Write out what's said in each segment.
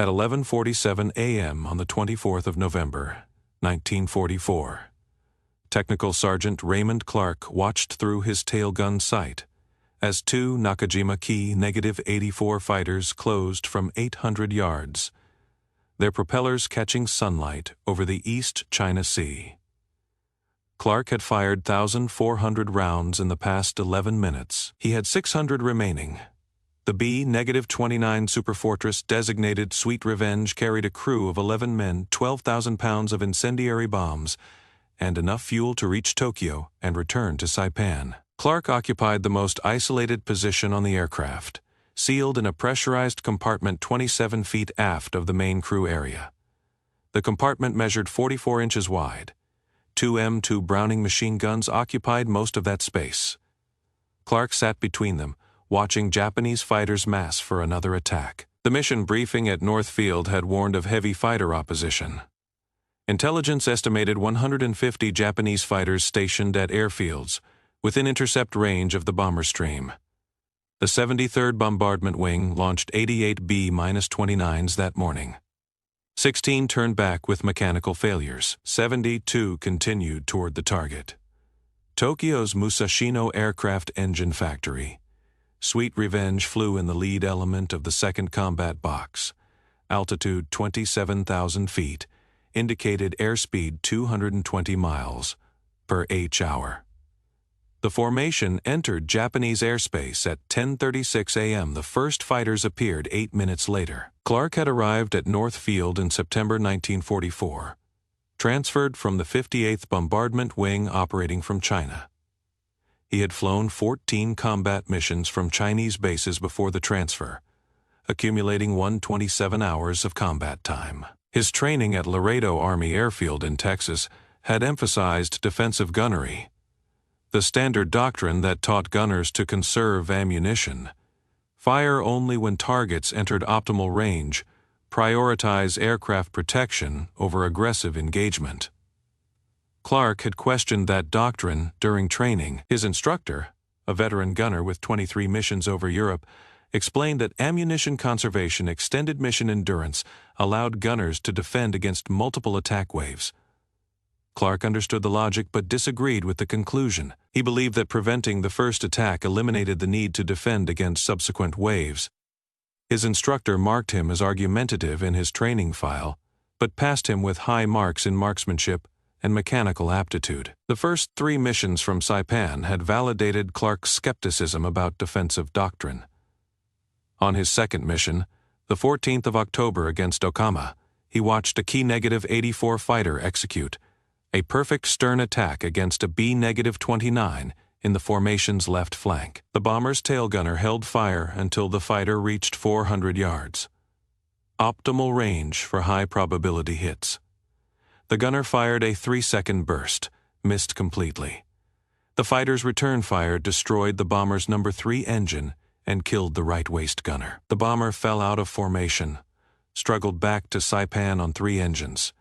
at 11:47 a.m. on the 24th of November, 1944. Technical Sergeant Raymond Clarke watched through his tailgun sight as two Nakajima Ki -84 fighters closed from 800 yards, their propellers catching sunlight over the East China Sea. Clarke had fired 1,400 rounds in the past 11 minutes. He had 600 remaining. The B-29 Superfortress designated Sweet Revenge carried a crew of 11 men, 12,000 pounds of incendiary bombs, and enough fuel to reach Tokyo and return to Saipan. Clarke occupied the most isolated position on the aircraft, sealed in a pressurized compartment 27 feet aft of the main crew area. The compartment measured 44 inches wide. Two M2 Browning machine guns occupied most of that space. Clarke sat between them, watching Japanese fighters mass for another attack. The mission briefing at Northfield had warned of heavy fighter opposition. Intelligence estimated 150 Japanese fighters stationed at airfields, within intercept range of the bomber stream. The 73rd Bombardment Wing launched 88 B-29s that morning. 16 turned back with mechanical failures. 72 continued toward the target. Tokyo's Musashino Aircraft Engine Factory. Sweet Revenge flew in the lead element of the second combat box. Altitude 27,000 feet, indicated airspeed 220 miles per h-hour. The formation entered Japanese airspace at 10:36 a.m. The first fighters appeared 8 minutes later. Clarke had arrived at Northfield in September 1944, transferred from the 58th Bombardment Wing operating from China. He had flown 14 combat missions from Chinese bases before the transfer, accumulating 127 hours of combat time. His training at Laredo Army Airfield in Texas had emphasized defensive gunnery, the standard doctrine that taught gunners to conserve ammunition, fire only when targets entered optimal range, prioritize aircraft protection over aggressive engagement. Clarke had questioned that doctrine during training. His instructor, a veteran gunner with 23 missions over Europe, explained that ammunition conservation extended mission endurance allowed gunners to defend against multiple attack waves. Clarke understood the logic but disagreed with the conclusion. He believed that preventing the first attack eliminated the need to defend against subsequent waves. His instructor marked him as argumentative in his training file, but passed him with high marks in marksmanship and mechanical aptitude. The first 3 missions from Saipan had validated Clarke's skepticism about defensive doctrine. On his second mission, the 14th of October against Okama, he watched a Ki-84 fighter execute a perfect stern attack against a B-29 in the formation's left flank. The bomber's tail gunner held fire until the fighter reached 400 yards. Optimal range for high probability hits. The gunner fired a 3-second burst, missed completely. The fighter's return fire destroyed the bomber's No. 3 engine and killed the right waist gunner. The bomber fell out of formation, struggled back to Saipan on 3 engines.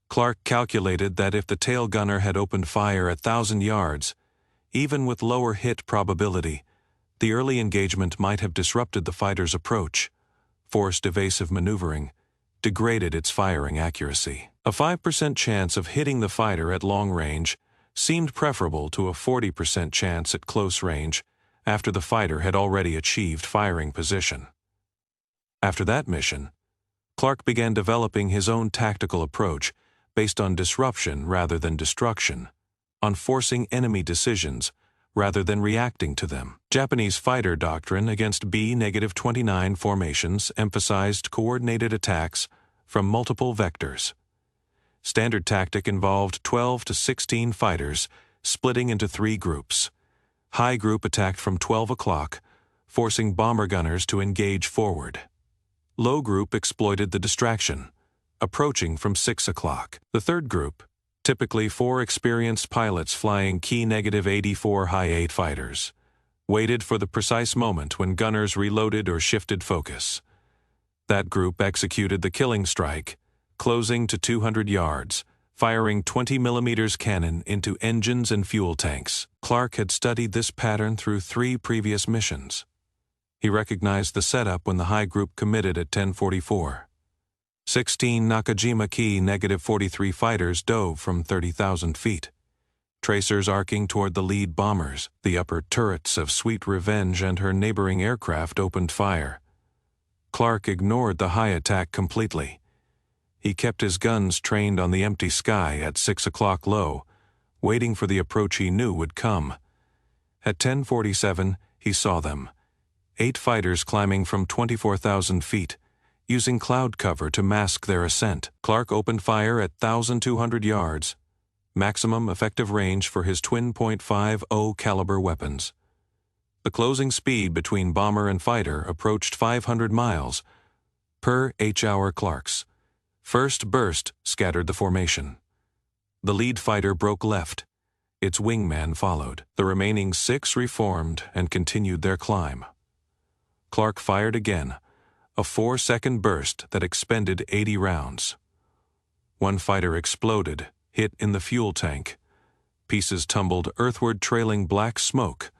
Clarke calculated that if the tail gunner had opened fire at 1,000 yards, even with lower hit probability, the early engagement might have disrupted the fighter's approach, forced evasive maneuvering, degraded its firing accuracy. A 5% chance of hitting the fighter at long range seemed preferable to a 40% chance at close range after the fighter had already achieved firing position. After that mission, Clarke began developing his own tactical approach based on disruption rather than destruction, on forcing enemy decisions rather than reacting to them. Japanese fighter doctrine against B-29 formations emphasized coordinated attacks from multiple vectors. Standard tactic involved 12 to 16 fighters splitting into 3 groups. High group attacked from 12 o'clock, forcing bomber gunners to engage forward. Low group exploited the distraction, approaching from 6 o'clock. The third group, typically 4 experienced pilots flying Ki-84 Hi-8 fighters, waited for the precise moment when gunners reloaded or shifted focus. That group executed the killing strike, closing to 200 yards, firing 20mm cannon into engines and fuel tanks. Clarke had studied this pattern through 3 previous missions. He recognized the setup when the high group committed at 10:44. 16 Nakajima Ki -43 fighters dove from 30,000 feet. Tracers arcing toward the lead bombers. The upper turrets of Sweet Revenge and her neighboring aircraft opened fire. Clarke ignored the high attack completely. He kept his guns trained on the empty sky at 6 o'clock low, waiting for the approach he knew would come. At 10:47, he saw them. 8 fighters climbing from 24,000 feet, using cloud cover to mask their ascent. Clarke opened fire at 1,200 yards, maximum effective range for his twin .50 caliber weapons. The closing speed between bomber and fighter approached 500 miles per h-hour. Clarke's first burst scattered the formation. The lead fighter broke left. Its wingman followed. The remaining 6 reformed and continued their climb. Clarke fired again, a 4-second burst that expended 80 rounds. One fighter exploded, hit in the fuel tank. Pieces tumbled earthward, trailing black smoke.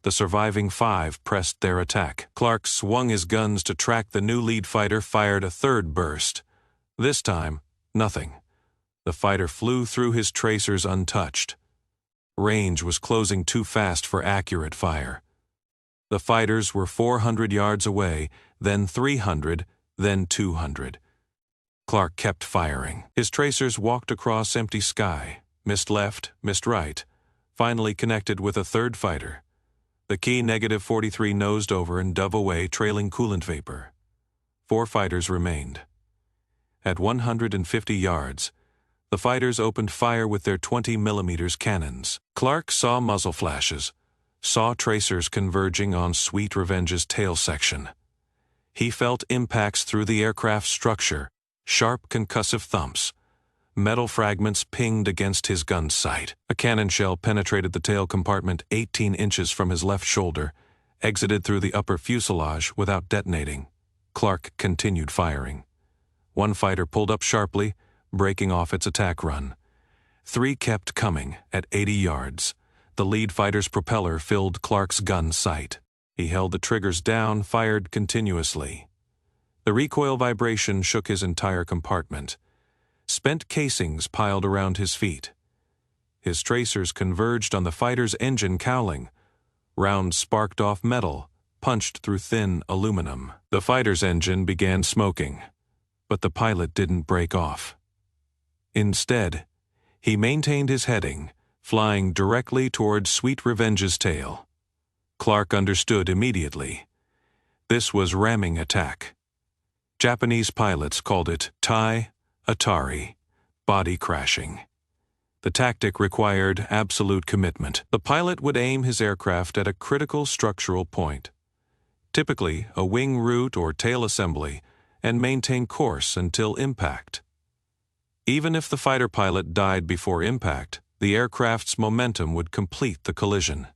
The surviving 5 pressed their attack. Clarke swung his guns to track the new lead fighter, fired a 3rd burst. This time, nothing. The fighter flew through his tracers untouched. Range was closing too fast for accurate fire. The fighters were 400 yards away, then 300, then 200. Clarke kept firing. His tracers walked across empty sky, missed left, missed right, finally connected with a 3rd fighter. The Ki -43 nosed over and dove away, trailing coolant vapor. 4 fighters remained. At 150 yards, the fighters opened fire with their 20mm cannons. Clarke saw muzzle flashes, saw tracers converging on Sweet Revenge's tail section. He felt impacts through the aircraft structure, sharp concussive thumps. Metal fragments pinged against his gun sight. A cannon shell penetrated the tail compartment 18 inches from his left shoulder, exited through the upper fuselage without detonating. Clarke continued firing. 1 fighter pulled up sharply, breaking off its attack run. 3 kept coming at 80 yards. The lead fighter's propeller filled Clarke's gun sight. He held the triggers down, fired continuously. The recoil vibration shook his entire compartment. Spent casings piled around his feet. His tracers converged on the fighter's engine cowling. Rounds sparked off metal, punched through thin aluminum. The fighter's engine began smoking, but the pilot didn't break off. Instead, he maintained his heading, flying directly toward Sweet Revenge's tail. Clarke understood immediately. This was ramming attack. Japanese pilots called it Tai Atari, body crashing. The tactic required absolute commitment. The pilot would aim his aircraft at a critical structural point, typically a wing root or tail assembly, and maintain course until impact. Even if the fighter pilot died before impact, the aircraft's momentum would complete the collision.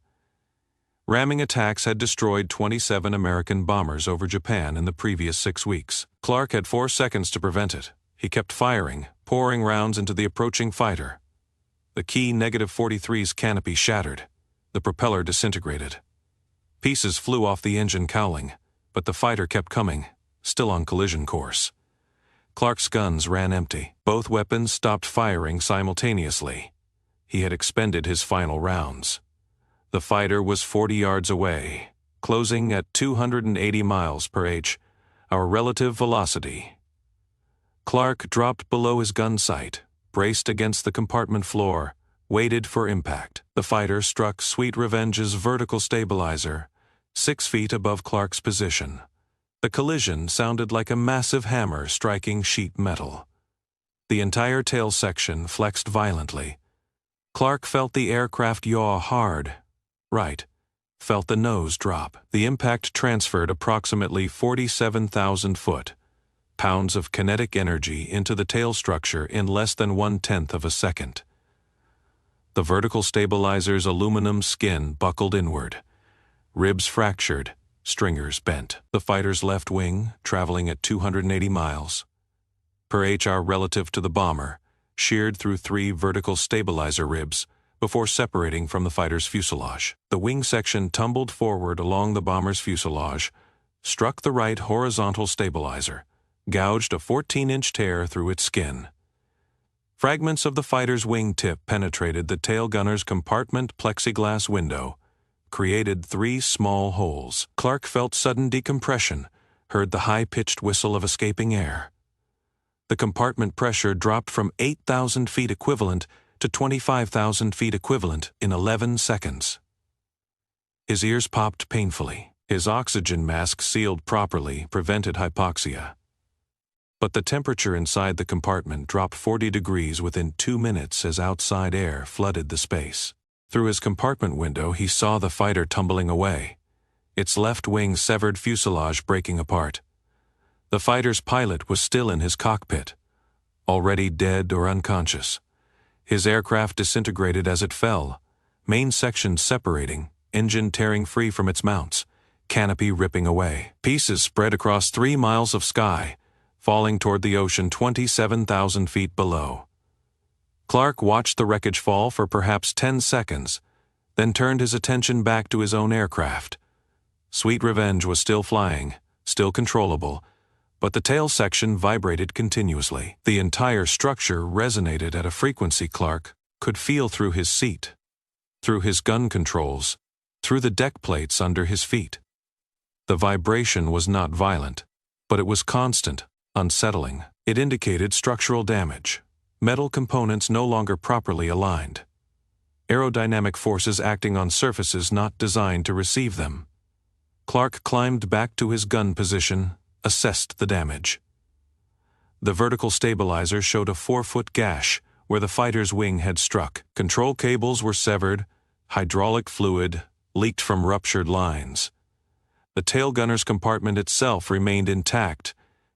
Ramming attacks had destroyed 27 American bombers over Japan in the previous 6 weeks. Clarke had 4 seconds to prevent it. He kept firing, pouring rounds into the approaching fighter. The Ki -43's canopy shattered. The propeller disintegrated. Pieces flew off the engine cowling, but the fighter kept coming, still on collision course. Clarke's guns ran empty. Both weapons stopped firing simultaneously. He had expended his final rounds. The fighter was 40 yards away, closing at 280 miles per h, our relative velocity. Clarke dropped below his gun sight, braced against the compartment floor, waited for impact. The fighter struck Sweet Revenge's vertical stabilizer, 6 feet above Clarke's position. The collision sounded like a massive hammer striking sheet metal. The entire tail section flexed violently. Clarke felt the aircraft yaw hard. Right. Felt the nose drop. The impact transferred approximately 47,000 foot-pounds of kinetic energy into the tail structure in less than 1/10 of a second. The vertical stabilizer's aluminum skin buckled inward. Ribs fractured, stringers bent. The fighter's left wing, traveling at 280 miles per h-hour relative to the bomber, sheared through 3 vertical stabilizer ribs before separating from the fighter's fuselage. The wing section tumbled forward along the bomber's fuselage, struck the right horizontal stabilizer, gouged a 14-inch tear through its skin. Fragments of the fighter's wing tip penetrated the tail gunner's compartment plexiglass window, created 3 small holes. Clarke felt sudden decompression, heard the high-pitched whistle of escaping air. The compartment pressure dropped from 8,000 feet equivalent to 25,000 feet equivalent in 11 seconds. His ears popped painfully. His oxygen mask, sealed properly, prevented hypoxia. But the temperature inside the compartment dropped 40 degrees within 2 minutes as outside air flooded the space. Through his compartment window, he saw the fighter tumbling away, its left wing severed fuselage breaking apart. The fighter's pilot was still in his cockpit, already dead or unconscious. His aircraft disintegrated as it fell, main section separating, engine tearing free from its mounts, canopy ripping away. Pieces spread across 3 miles of sky, falling toward the ocean 27,000 feet below. Clarke watched the wreckage fall for perhaps 10 seconds, then turned his attention back to his own aircraft. Sweet Revenge was still flying, still controllable, but the tail section vibrated continuously. The entire structure resonated at a frequency Clarke could feel through his seat, through his gun controls, through the deck plates under his feet. The vibration was not violent, but it was constant, unsettling. It indicated structural damage, metal components no longer properly aligned, aerodynamic forces acting on surfaces not designed to receive them. Clarke climbed back to his gun position, assessed the damage. The vertical stabilizer showed a 4-foot gash where the fighter's wing had struck. Control cables were severed, hydraulic fluid leaked from ruptured lines. The tail gunner's compartment itself remained intact,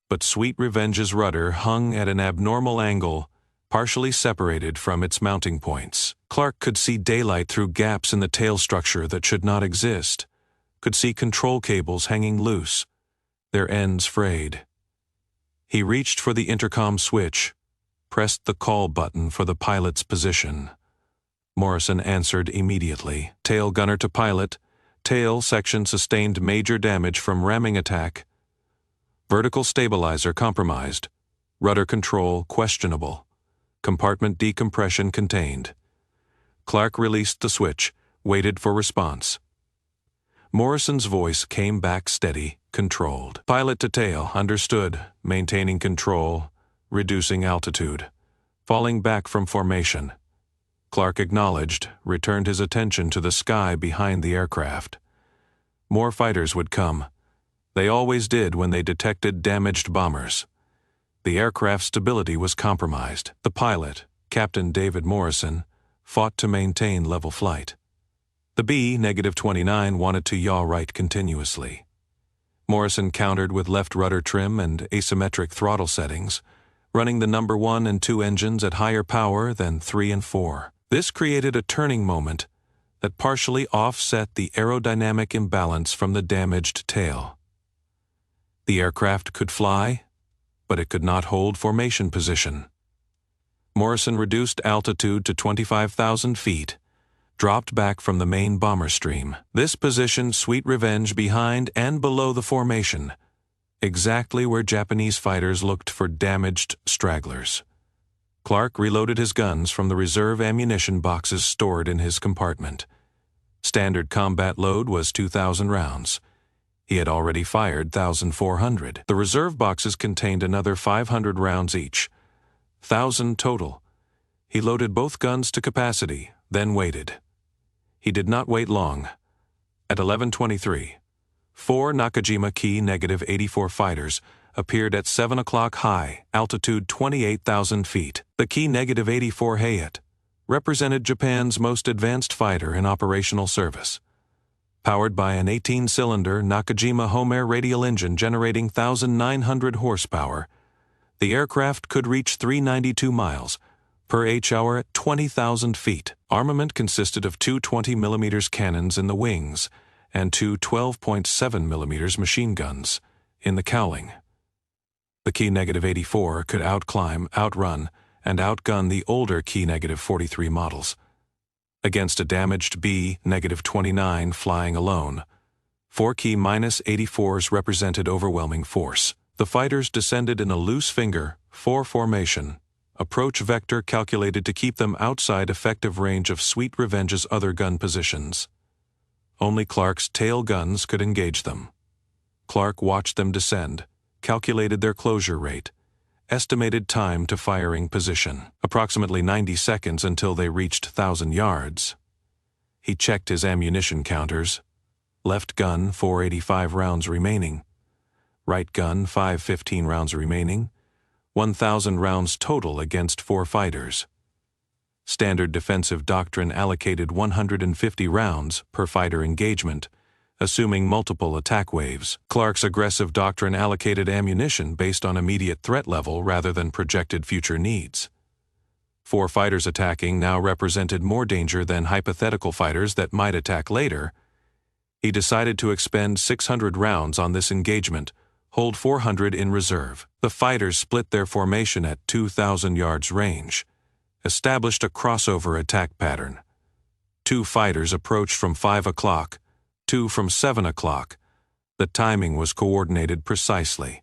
but Sweet Revenge's rudder hung at an abnormal angle, partially separated from its mounting points. Clarke could see daylight through gaps in the tail structure that should not exist, could see control cables hanging loose, their ends frayed. He reached for the intercom switch, pressed the call button for the pilot's position. Morrison answered immediately. Tail gunner to pilot. Tail section sustained major damage from ramming attack. Vertical stabilizer compromised. Rudder control questionable. Compartment decompression contained. Clarke released the switch, waited for response. Morrison's voice came back steady, controlled. Pilot to tail, understood, maintaining control, reducing altitude, falling back from formation. Clarke acknowledged, returned his attention to the sky behind the aircraft. More fighters would come. They always did when they detected damaged bombers. The aircraft's stability was compromised. The pilot, Captain David Morrison, fought to maintain level flight. The B-29 wanted to yaw right continuously. Morrison countered with left rudder trim and asymmetric throttle settings, running the number 1 and 2 engines at higher power than 3 and 4. This created a turning moment that partially offset the aerodynamic imbalance from the damaged tail. The aircraft could fly, but it could not hold formation position. Morrison reduced altitude to 25,000 feet, dropped back from the main bomber stream. This positioned Sweet Revenge behind and below the formation, exactly where Japanese fighters looked for damaged stragglers. Clarke reloaded his guns from the reserve ammunition boxes stored in his compartment. Standard combat load was 2,000 rounds. He had already fired 1,400. The reserve boxes contained another 500 rounds each, 1,000 total. He loaded both guns to capacity, then waited. He did not wait long. At 11:23, 4 Nakajima Ki -84 fighters appeared at 7 o'clock high, altitude 28,000 feet. The Ki -84 Hayate represented Japan's most advanced fighter in operational service. Powered by an 18-cylinder Nakajima Homer radial engine generating 1,900 horsepower, the aircraft could reach 392 miles per h-hour at 20,000 feet. Armament consisted of 2 20mm cannons in the wings and 2 12.7mm machine guns in the cowling. The Ki -84 could outclimb, outrun, and outgun the older Ki -43 models. Against a damaged B-29 flying alone, 4 Ki -84s represented overwhelming force. The fighters descended in a loose finger, 4 formation, approach vector calculated to keep them outside effective range of Sweet Revenge's other gun positions. Only Clarke's tail guns could engage them. Clarke watched them descend, calculated their closure rate, estimated time to firing position, approximately 90 seconds until they reached 1,000 yards. He checked his ammunition counters. Left gun, 485 rounds remaining. Right gun, 515 rounds remaining. 1,000 rounds total against 4 fighters. Standard defensive doctrine allocated 150 rounds per fighter engagement, assuming multiple attack waves. Clarke's aggressive doctrine allocated ammunition based on immediate threat level rather than projected future needs. 4 fighters attacking now represented more danger than hypothetical fighters that might attack later. He decided to expend 600 rounds on this engagement, hold 400 in reserve. The fighters split their formation at 2,000 yards range, established a crossover attack pattern. 2 fighters approached from 5 o'clock, 2 from 7 o'clock. The timing was coordinated precisely.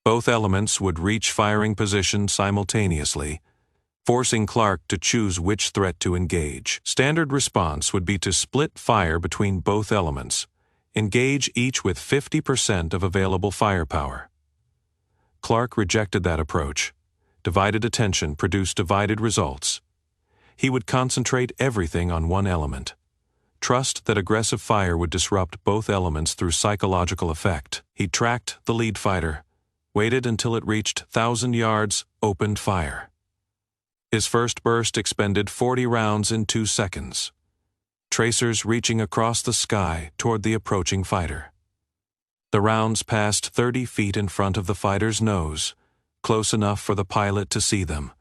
Both elements would reach firing position simultaneously, forcing Clarke to choose which threat to engage. Standard response would be to split fire between both elements, engage each with 50% of available firepower. Clarke rejected that approach. Divided attention produced divided results. He would concentrate everything on one element. Trust that aggressive fire would disrupt both elements through psychological effect. He tracked the lead fighter, waited until it reached 1,000 yards, opened fire. His first burst expended 40 rounds in 2 seconds. Tracers reaching across the sky toward the approaching fighter. The rounds passed 30 feet in front of the fighter's nose, close enough for the pilot to see them,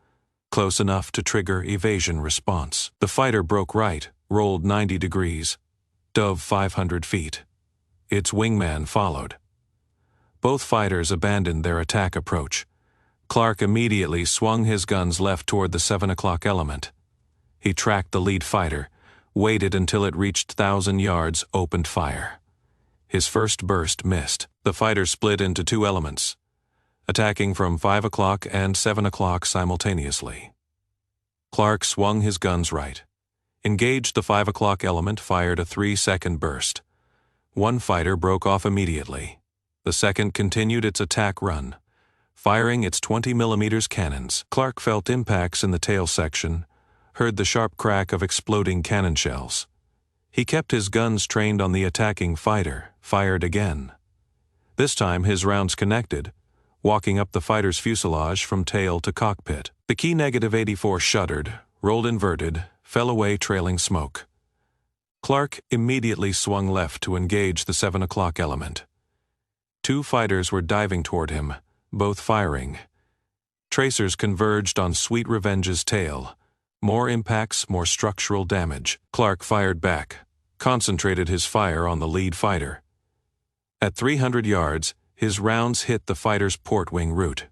close enough to trigger evasion response. The fighter broke right, rolled 90 degrees, dove 500 feet. Its wingman followed. Both fighters abandoned their attack approach. Clarke immediately swung his guns left toward the 7 o'clock element. He tracked the lead fighter, waited until it reached 1,000 yards, opened fire. His first burst missed. The fighter split into 2 elements, attacking from 5 o'clock and 7 o'clock simultaneously. Clarke swung his guns right, engaged the 5 o'clock element, fired a 3-second burst. 1 fighter broke off immediately. The second continued its attack run, firing its 20mm cannons. Clarke felt impacts in the tail section, heard the sharp crack of exploding cannon shells. He kept his guns trained on the attacking fighter, fired again. This time his rounds connected, walking up the fighter's fuselage from tail to cockpit. The key -84 shuddered, rolled inverted, fell away trailing smoke. Clarke immediately swung left to engage the 7 o'clock element. 2 fighters were diving toward him, both firing. Tracers converged on Sweet Revenge's tail. More impacts, more structural damage. Clarke fired back, concentrated his fire on the lead fighter. At 300 yards, his rounds hit the fighter's port wing root.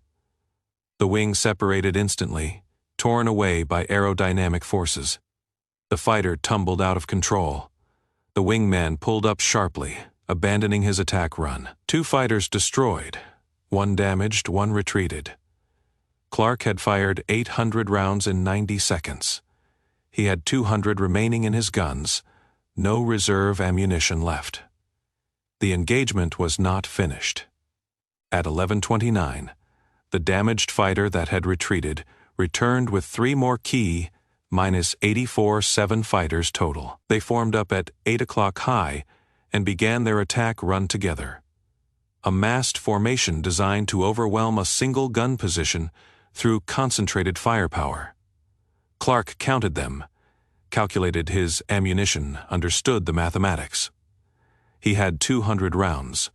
The wing separated instantly, torn away by aerodynamic forces. The fighter tumbled out of control. The wingman pulled up sharply, abandoning his attack run. 2 fighters destroyed. 1 damaged, 1 retreated. Clarke had fired 800 rounds in 90 seconds. He had 200 remaining in his guns, no reserve ammunition left. The engagement was not finished. At 11:29, the damaged fighter that had retreated returned with 3 more key, -84 7 fighters total. They formed up at 8 o'clock high and began their attack run together. A massed formation designed to overwhelm a single gun position through concentrated firepower. Clarke counted them, calculated his ammunition, understood the mathematics. He had 200 rounds.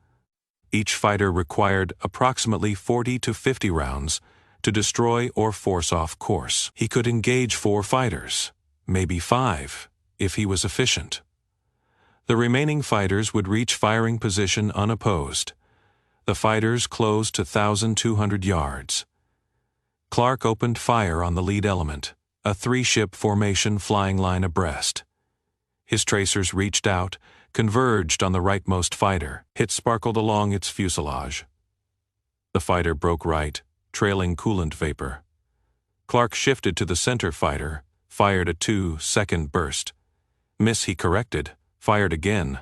Each fighter required approximately 40 to 50 rounds to destroy or force off course. He could engage 4 fighters, maybe 5, if he was efficient. The remaining fighters would reach firing position unopposed. The fighters closed to 1,200 yards. Clarke opened fire on the lead element, a 3-ship formation flying line abreast. His tracers reached out, converged on the rightmost fighter. Hits sparkled along its fuselage. The fighter broke right, trailing coolant vapor. Clarke shifted to the center fighter, fired a 2-second burst. Miss, he corrected, fired again.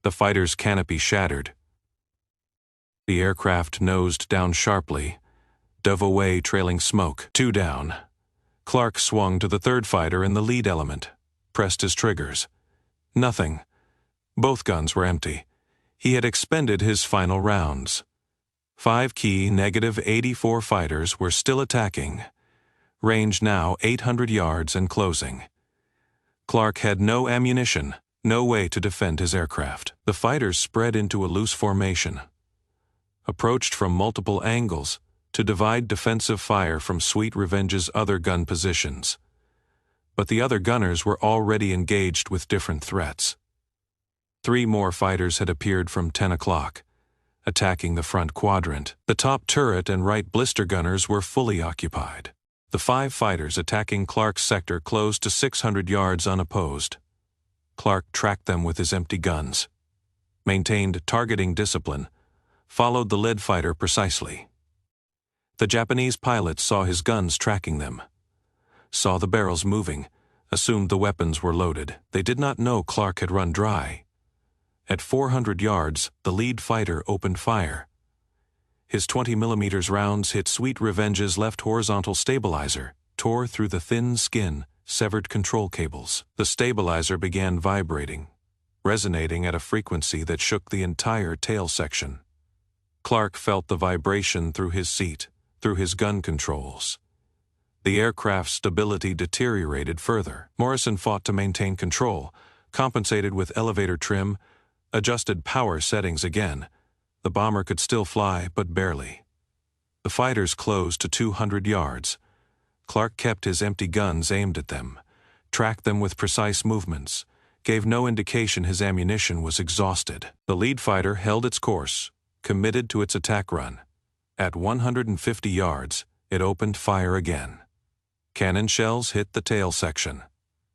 The fighter's canopy shattered. The aircraft nosed down sharply, dove away trailing smoke. 2 down. Clarke swung to the third fighter in the lead element, pressed his triggers. Nothing. Both guns were empty. He had expended his final rounds. 5 key -84 fighters were still attacking. Range now 800 yards and closing. Clarke had no ammunition, no way to defend his aircraft. The fighters spread into a loose formation, approached from multiple angles to divide defensive fire from Sweet Revenge's other gun positions. But the other gunners were already engaged with different threats. 3 more fighters had appeared from 10 o'clock, attacking the front quadrant. The top turret and right blister gunners were fully occupied. The 5 fighters attacking Clarke's sector closed to 600 yards unopposed. Clarke tracked them with his empty guns, maintained targeting discipline, followed the lead fighter precisely. The Japanese pilots saw his guns tracking them, saw the barrels moving, assumed the weapons were loaded. They did not know Clarke had run dry. At 400 yards, the lead fighter opened fire. His 20mm rounds hit Sweet Revenge's left horizontal stabilizer, tore through the thin skin, severed control cables. The stabilizer began vibrating, resonating at a frequency that shook the entire tail section. Clarke felt the vibration through his seat, through his gun controls. The aircraft's stability deteriorated further. Morrison fought to maintain control, compensated with elevator trim, adjusted power settings again. The bomber could still fly, but barely. The fighters closed to 200 yards. Clarke kept his empty guns aimed at them, tracked them with precise movements, gave no indication his ammunition was exhausted. The lead fighter held its course, committed to its attack run. At 150 yards, it opened fire again. Cannon shells hit the tail section.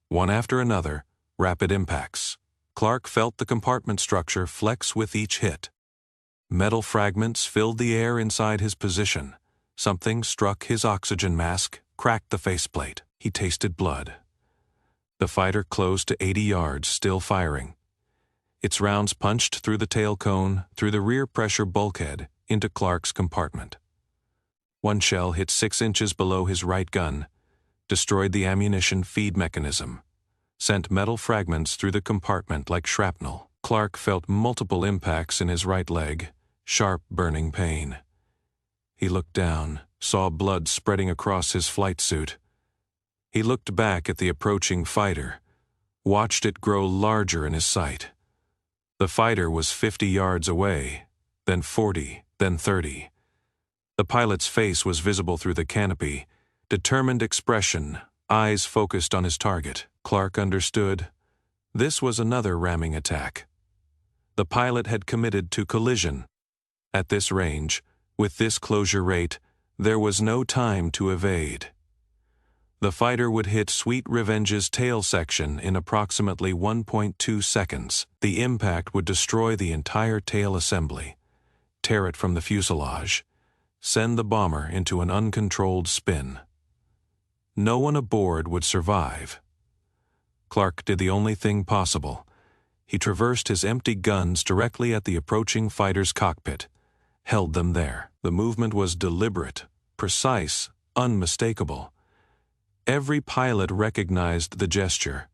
One after another, rapid impacts. Clarke felt the compartment structure flex with each hit. Metal fragments filled the air inside his position. Something struck his oxygen mask, cracked the faceplate. He tasted blood. The fighter closed to 80 yards, still firing. Its rounds punched through the tail cone, through the rear pressure bulkhead, into Clarke's compartment. One shell hit 6 inches below his right gun, destroyed the ammunition feed mechanism, sent metal fragments through the compartment like shrapnel. Clarke felt multiple impacts in his right leg, sharp burning pain. He looked down, saw blood spreading across his flight suit. He looked back at the approaching fighter, watched it grow larger in his sight. The fighter was 50 yards away, then 40, then 30. The pilot's face was visible through the canopy, determined expression, eyes focused on his target. Clarke understood. This was another ramming attack. The pilot had committed to collision. At this range, with this closure rate, there was no time to evade. The fighter would hit Sweet Revenge's tail section in approximately 1.2 seconds. The impact would destroy the entire tail assembly, tear it from the fuselage, send the bomber into an uncontrolled spin. No one aboard would survive. Clarke did the only thing possible. He traversed his empty guns directly at the approaching fighter's cockpit, held them there. The movement was deliberate, precise, unmistakable. Every pilot recognized the gesture.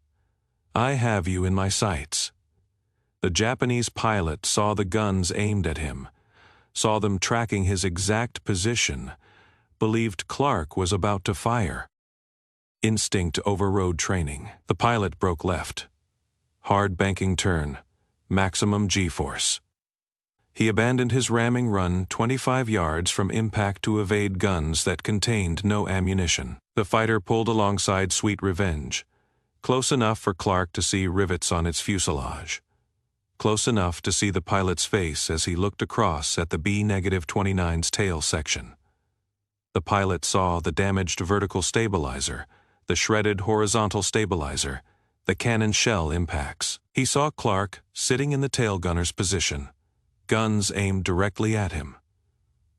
I have you in my sights. The Japanese pilot saw the guns aimed at him, saw them tracking his exact position, believed Clarke was about to fire. Instinct overrode training. The pilot broke left. Hard banking turn, maximum G-force. He abandoned his ramming run 25 yards from impact to evade guns that contained no ammunition. The fighter pulled alongside Sweet Revenge, close enough for Clarke to see rivets on its fuselage, close enough to see the pilot's face as he looked across at the B-29's tail section. The pilot saw the damaged vertical stabilizer, the shredded horizontal stabilizer, the cannon shell impacts. He saw Clarke sitting in the tail gunner's position, guns aimed directly at him.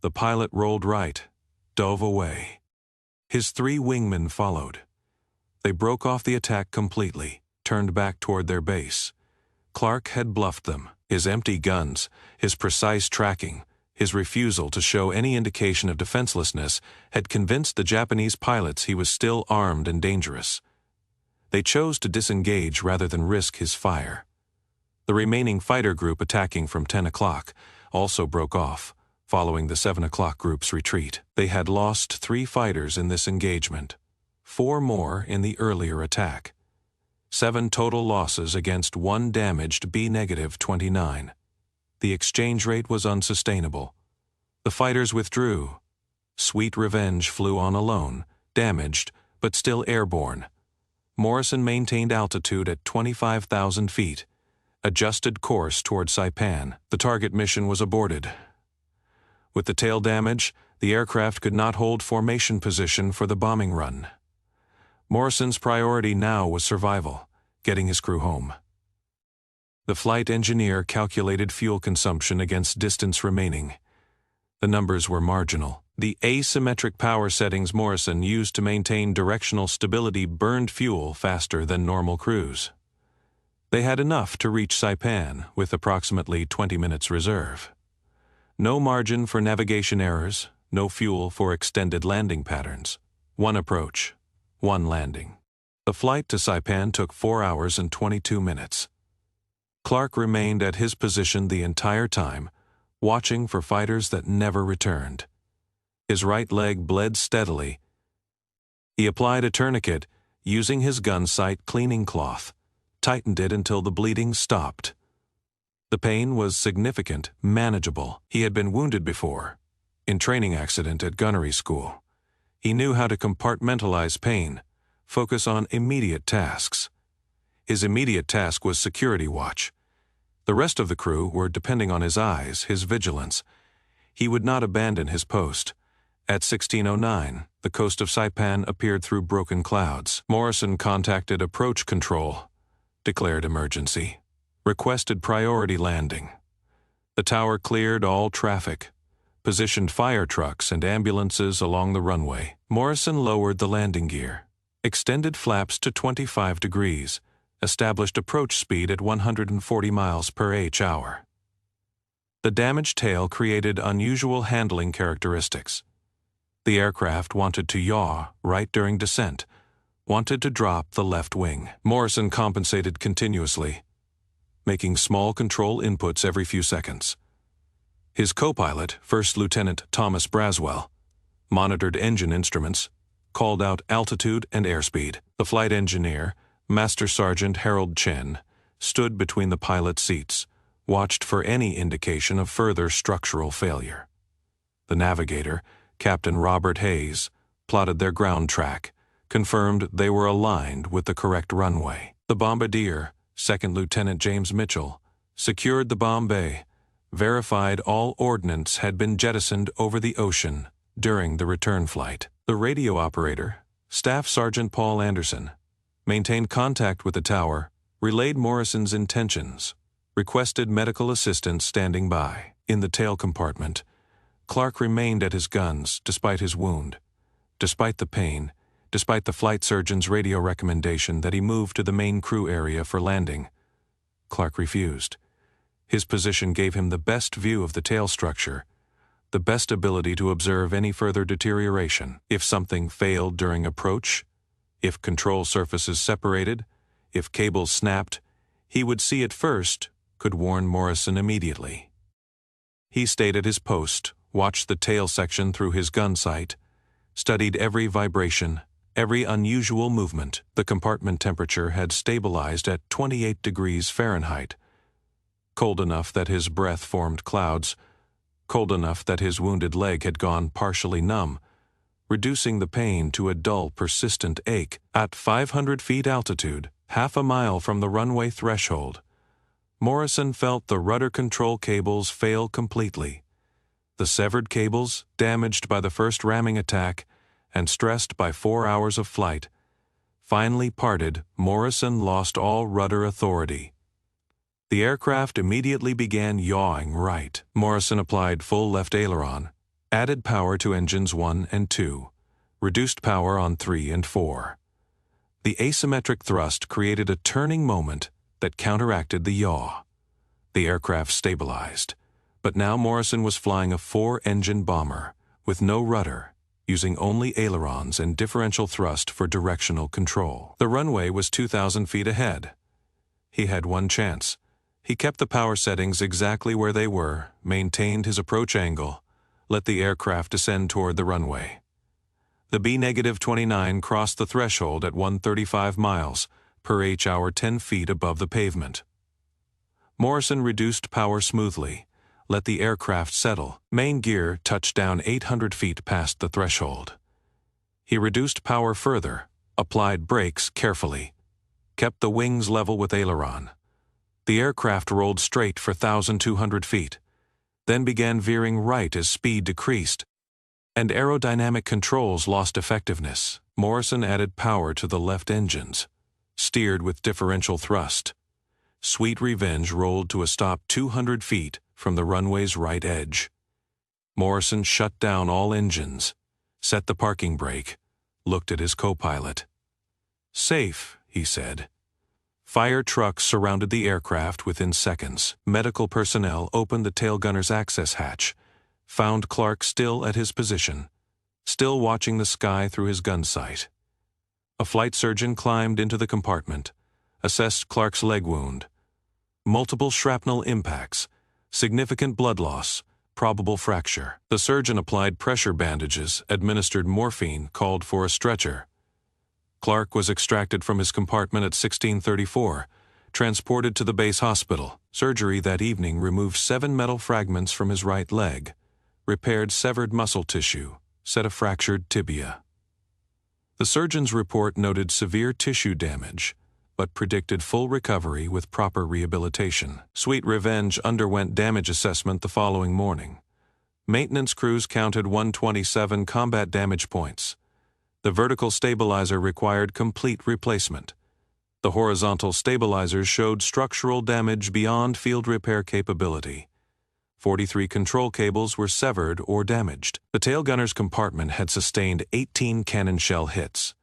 The pilot rolled right, dove away. His 3 wingmen followed. They broke off the attack completely, turned back toward their base. Clarke had bluffed them. His empty guns, his precise tracking, his refusal to show any indication of defenselessness had convinced the Japanese pilots he was still armed and dangerous. They chose to disengage rather than risk his fire. The remaining fighter group attacking from 10 o'clock also broke off, following the 7 o'clock group's retreat. They had lost 3 fighters in this engagement, 4 more in the earlier attack. 7 total losses against 1 damaged B-29. The exchange rate was unsustainable. The fighters withdrew. Sweet Revenge flew on alone, damaged, but still airborne. Morrison maintained altitude at 25,000 feet, adjusted course toward Saipan. The target mission was aborted. With the tail damage, the aircraft could not hold formation position for the bombing run. Morrison's priority now was survival, getting his crew home. The flight engineer calculated fuel consumption against distance remaining. The numbers were marginal. The asymmetric power settings Morrison used to maintain directional stability burned fuel faster than normal cruise. They had enough to reach Saipan with approximately 20 minutes reserve. No margin for navigation errors, no fuel for extended landing patterns. 1 approach, 1 landing. The flight to Saipan took 4 hours and 22 minutes. Clarke remained at his position the entire time, watching for fighters that never returned. His right leg bled steadily. He applied a tourniquet, using his gun sight cleaning cloth, tightened it until the bleeding stopped. The pain was significant, manageable. He had been wounded before, in training accident at gunnery school. He knew how to compartmentalize pain, focus on immediate tasks. His immediate task was security watch. The rest of the crew were depending on his eyes, his vigilance. He would not abandon his post. At 16:09, the coast of Saipan appeared through broken clouds. Morrison contacted approach control, declared emergency, requested priority landing. The tower cleared all traffic, positioned fire trucks and ambulances along the runway. Morrison lowered the landing gear, extended flaps to 25 degrees, established approach speed at 140 miles per h. The damaged tail created unusual handling characteristics. The aircraft wanted to yaw right during descent, wanted to drop the left wing. Morrison compensated continuously, making small control inputs every few seconds. His co-pilot, First Lieutenant Thomas Braswell, monitored engine instruments, called out altitude and airspeed. The flight engineer, Master Sergeant Harold Chen, stood between the pilot's seats, watched for any indication of further structural failure. The navigator, Captain Robert Hayes, plotted their ground track, confirmed they were aligned with the correct runway. The bombardier, Second Lieutenant James Mitchell, secured the bomb bay, verified all ordnance had been jettisoned over the ocean during the return flight. The radio operator, Staff Sergeant Paul Anderson, maintained contact with the tower, relayed Morrison's intentions, requested medical assistance standing by. In the tail compartment, Clarke remained at his guns despite his wound, despite the pain, despite the flight surgeon's radio recommendation that he move to the main crew area for landing. Clarke refused. His position gave him the best view of the tail structure, the best ability to observe any further deterioration. If something failed during approach, if control surfaces separated, if cables snapped, he would see it first, could warn Morrison immediately. He stayed at his post, watched the tail section through his gun sight, studied every vibration, every unusual movement. The compartment temperature had stabilized at 28 degrees Fahrenheit, cold enough that his breath formed clouds, cold enough that his wounded leg had gone partially numb, reducing the pain to a dull, persistent ache. At 500 feet altitude, half a mile from the runway threshold, Morrison felt the rudder control cables fail completely. The severed cables, damaged by the first ramming attack and stressed by 4 hours of flight, finally parted. Morrison lost all rudder authority. The aircraft immediately began yawing right. Morrison applied full left aileron, Added power to engines 1 and 2. Reduced power on 3 and 4. The asymmetric thrust created a turning moment that counteracted the yaw. The aircraft stabilized, but now Morrison was flying a 4-engine bomber with no rudder, using only ailerons and differential thrust for directional control. The runway was 2,000 feet ahead. He had one chance. He kept the power settings exactly where they were, maintained his approach angle, let the aircraft descend toward the runway. The B-29 crossed the threshold at 135 miles per h, 10 feet above the pavement. Morrison reduced power smoothly, let the aircraft settle. Main gear touched down 800 feet past the threshold. He reduced power further, applied brakes carefully, kept the wings level with aileron. The aircraft rolled straight for 1,200 feet, then began veering right as speed decreased, and aerodynamic controls lost effectiveness. Morrison added power to the left engines, steered with differential thrust. Sweet Revenge rolled to a stop 200 feet from the runway's right edge. Morrison shut down all engines, set the parking brake, looked at his co-pilot. "Safe," he said. Fire trucks surrounded the aircraft within seconds. Medical personnel opened the tail gunner's access hatch, found Clarke still at his position, still watching the sky through his gun sight. A flight surgeon climbed into the compartment, assessed Clarke's leg wound. Multiple shrapnel impacts, significant blood loss, probable fracture. The surgeon applied pressure bandages, administered morphine, called for a stretcher. Clarke was extracted from his compartment at 1634, transported to the base hospital. Surgery that evening removed 7 metal fragments from his right leg, repaired severed muscle tissue, set a fractured tibia. The surgeon's report noted severe tissue damage, but predicted full recovery with proper rehabilitation. Sweet Revenge underwent damage assessment the following morning. Maintenance crews counted 127 combat damage points. The vertical stabilizer required complete replacement. The horizontal stabilizers showed structural damage beyond field repair capability. 43 control cables were severed or damaged. The tail gunner's compartment had sustained 18 cannon shell hits.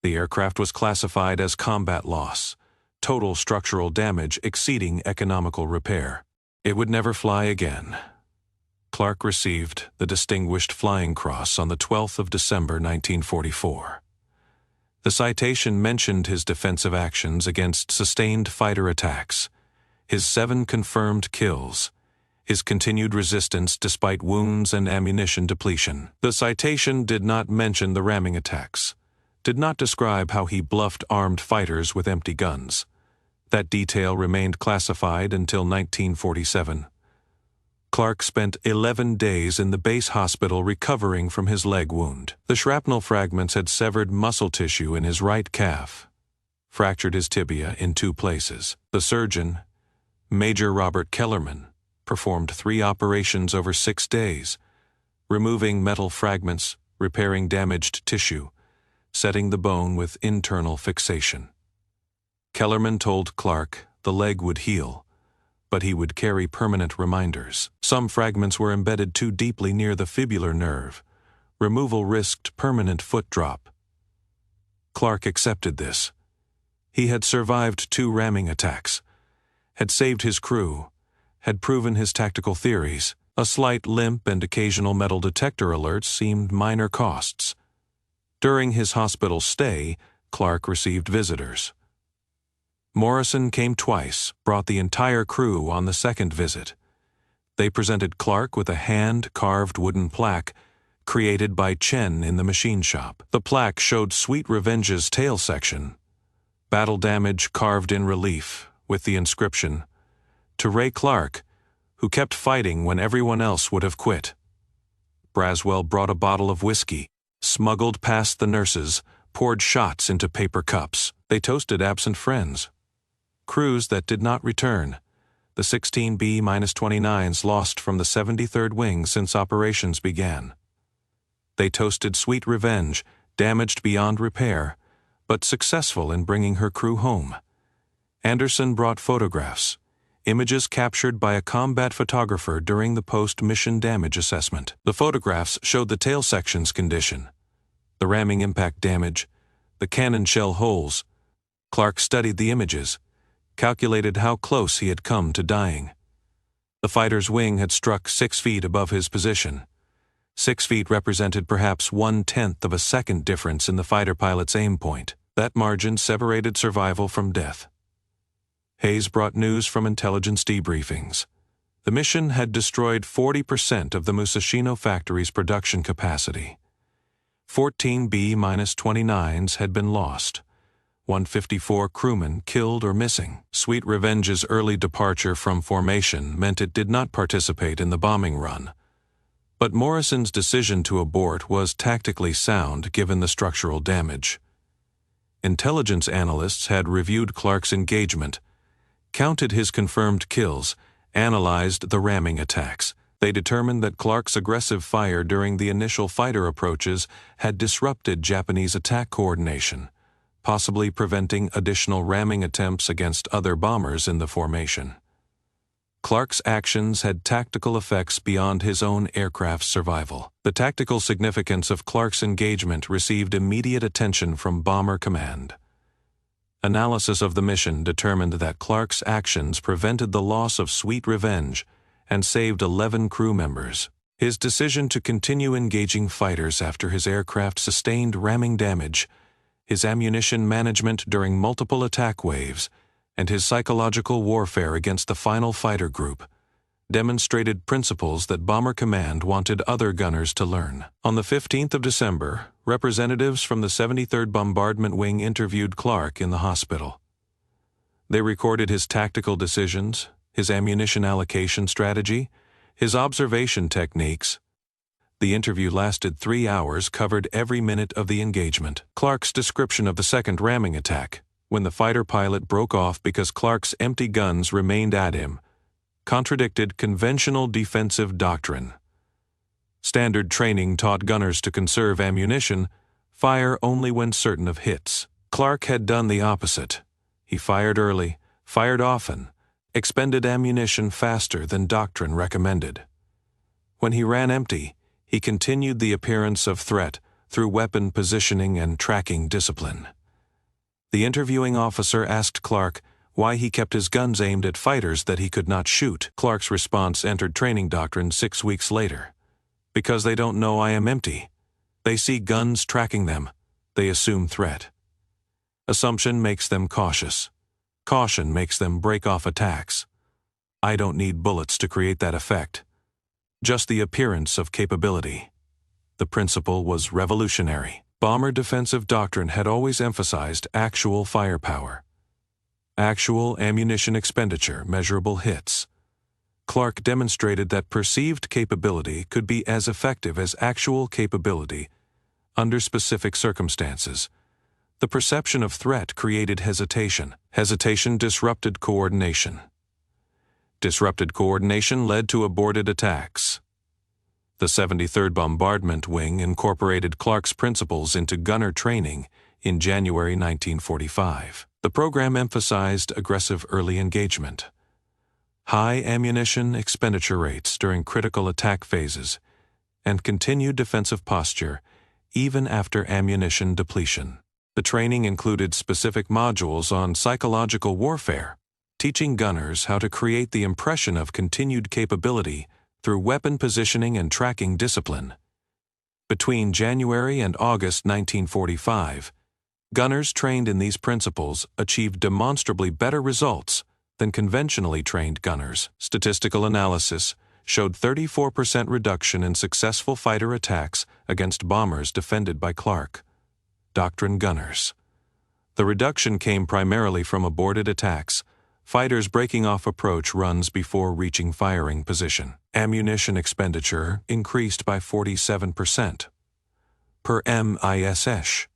The aircraft was classified as combat loss, total structural damage exceeding economical repair. It would never fly again. Clarke received the Distinguished Flying Cross on the 12th of December 1944. The citation mentioned his defensive actions against sustained fighter attacks, his 7 confirmed kills, his continued resistance despite wounds and ammunition depletion. The citation did not mention the ramming attacks, did not describe how he bluffed armed fighters with empty guns. That detail remained classified until 1947. Clarke spent 11 days in the base hospital recovering from his leg wound. The shrapnel fragments had severed muscle tissue in his right calf, fractured his tibia in 2 places. The surgeon, Major Robert Kellerman, performed 3 operations over 6 days, removing metal fragments, repairing damaged tissue, setting the bone with internal fixation. Kellerman told Clarke the leg would heal, but he would carry permanent reminders. Some fragments were embedded too deeply near the fibular nerve. Removal risked permanent foot drop. Clarke accepted this. He had survived 2 ramming attacks, had saved his crew, had proven his tactical theories. A slight limp and occasional metal detector alerts seemed minor costs. During his hospital stay, Clarke received visitors. Morrison came twice, brought the entire crew on the 2nd visit. They presented Clarke with a hand-carved wooden plaque created by Chen in the machine shop. The plaque showed Sweet Revenge's tail section, battle damage carved in relief, with the inscription, "To Ray Clarke, who kept fighting when everyone else would have quit." Braswell brought a bottle of whiskey, smuggled past the nurses, poured shots into paper cups. They toasted absent friends. Crews that did not return. The 16 B-29s lost from the 73rd Wing since operations began. They toasted Sweet Revenge, damaged beyond repair, but successful in bringing her crew home. Anderson brought photographs. images captured by a combat photographer during the post-mission damage assessment. The photographs showed the tail section's condition, the ramming impact damage, the cannon shell holes. Clarke studied the images, calculated how close he had come to dying. The fighter's wing had struck 6 feet above his position. 6 feet represented perhaps 1/10 of a second difference in the fighter pilot's aim point. That margin separated survival from death. Hayes brought news from intelligence debriefings. The mission had destroyed 40% of the Musashino factory's production capacity. 14 B-29s had been lost. 154 crewmen killed or missing. Sweet Revenge's early departure from formation meant it did not participate in the bombing run. But Morrison's decision to abort was tactically sound given the structural damage. Intelligence analysts had reviewed Clarke's engagement, counted his confirmed kills, analyzed the ramming attacks. They determined that Clarke's aggressive fire during the initial fighter approaches had disrupted Japanese attack coordination, possibly preventing additional ramming attempts against other bombers in the formation. Clarke's actions had tactical effects beyond his own aircraft's survival. The tactical significance of Clarke's engagement received immediate attention from Bomber Command. Analysis of the mission determined that Clarke's actions prevented the loss of Sweet Revenge and saved 11 crew members. His decision to continue engaging fighters after his aircraft sustained ramming damage, his ammunition management during multiple attack waves, and his psychological warfare against the final fighter group demonstrated principles that Bomber Command wanted other gunners to learn. On the 15th of December, representatives from the 73rd Bombardment Wing interviewed Clarke in the hospital. They recorded his tactical decisions, his ammunition allocation strategy, his observation techniques. The interview lasted 3 hours, covered every minute of the engagement. Clarke's description of the second ramming attack, when the fighter pilot broke off because Clarke's empty guns remained at him, contradicted conventional defensive doctrine. Standard training taught gunners to conserve ammunition, fire only when certain of hits. Clarke had done the opposite. He fired early, fired often, expended ammunition faster than doctrine recommended. When he ran empty, he continued the appearance of threat through weapon positioning and tracking discipline. The interviewing officer asked Clarke why he kept his guns aimed at fighters that he could not shoot. Clarke's response entered training doctrine 6 weeks later. Because they don't know I am empty. They see guns tracking them. They assume threat. Assumption makes them cautious. Caution makes them break off attacks. I don't need bullets to create that effect. Just the appearance of capability. The principle was revolutionary. Bomber defensive doctrine had always emphasized actual firepower. Actual ammunition expenditure, measurable hits. Clarke demonstrated that perceived capability could be as effective as actual capability under specific circumstances. The perception of threat created hesitation. Hesitation disrupted coordination. Disrupted coordination led to aborted attacks. The 73rd Bombardment Wing incorporated Clarke's principles into gunner training in January 1945. The program emphasized aggressive early engagement, high ammunition expenditure rates during critical attack phases, and continued defensive posture even after ammunition depletion. The training included specific modules on psychological warfare, teaching gunners how to create the impression of continued capability through weapon positioning and tracking discipline. Between January and August 1945, gunners trained in these principles achieved demonstrably better results than conventionally trained gunners. Statistical analysis showed 34% reduction in successful fighter attacks against bombers defended by Clarke. Doctrine gunners. The reduction came primarily from aborted attacks, fighters breaking off approach runs before reaching firing position. Ammunition expenditure increased by 47% per MISH,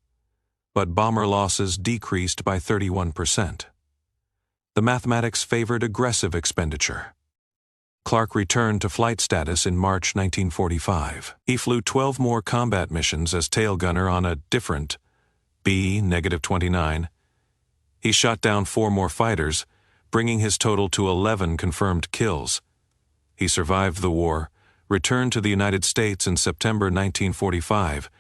but bomber losses decreased by 31%. The mathematics favored aggressive expenditure. Clarke returned to flight status in March 1945. He flew 12 more combat missions as tail gunner on a different B-29. He shot down 4 more fighters, bringing his total to 11 confirmed kills. He survived the war, returned to the United States in September 1945,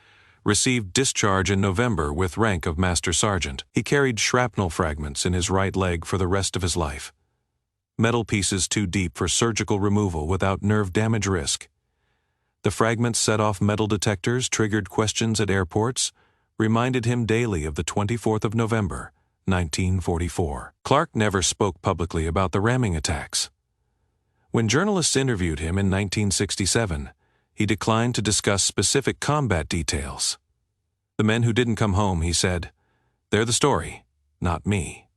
received discharge in November with rank of Master Sergeant. He carried shrapnel fragments in his right leg for the rest of his life. Metal pieces too deep for surgical removal without nerve damage risk. The fragments set off metal detectors, triggered questions at airports, reminded him daily of the 24th of November, 1944. Clarke never spoke publicly about the ramming attacks. When journalists interviewed him in 1967, he declined to discuss specific combat details. The men who didn't come home, he said, they're the story, not me.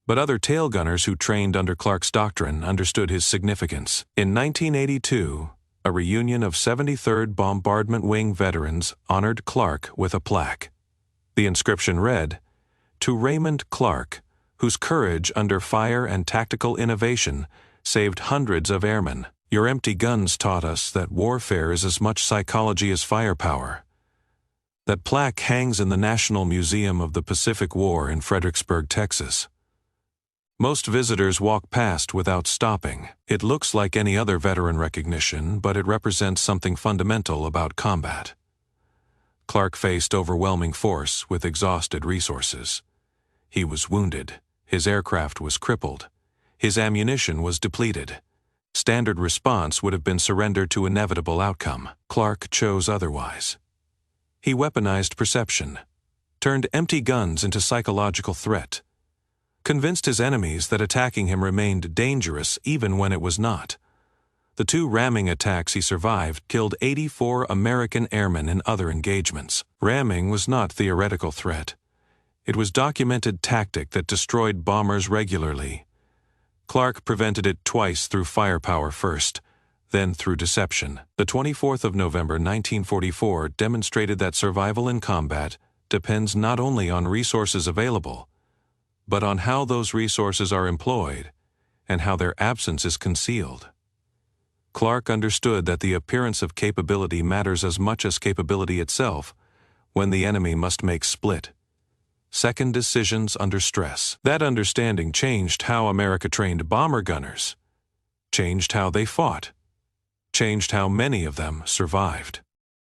But other tail gunners who trained under Clarke's doctrine understood his significance. In 1982, a reunion of 73rd Bombardment Wing veterans honored Clarke with a plaque. The inscription read, "To Raymond Clarke, whose courage under fire and tactical innovation saved hundreds of airmen. Your empty guns taught us that warfare is as much psychology as firepower." That plaque hangs in the National Museum of the Pacific War in Fredericksburg, Texas. Most visitors walk past without stopping. It looks like any other veteran recognition, but it represents something fundamental about combat. Clarke faced overwhelming force with exhausted resources. He was wounded, his aircraft was crippled, his ammunition was depleted. Standard response would have been surrender to inevitable outcome. Clarke chose otherwise. He weaponized perception, turned empty guns into psychological threat, convinced his enemies that attacking him remained dangerous even when it was not. The 2 ramming attacks he survived killed 84 American airmen in other engagements. Ramming was not theoretical threat. It was documented tactic that destroyed bombers regularly. Clarke prevented it twice through firepower first, then through deception. The 24th of November 1944 demonstrated that survival in combat depends not only on resources available, but on how those resources are employed and how their absence is concealed. Clarke understood that the appearance of capability matters as much as capability itself when the enemy must make split-second decisions under stress. That understanding changed how America trained bomber gunners, changed how they fought, changed how many of them survived.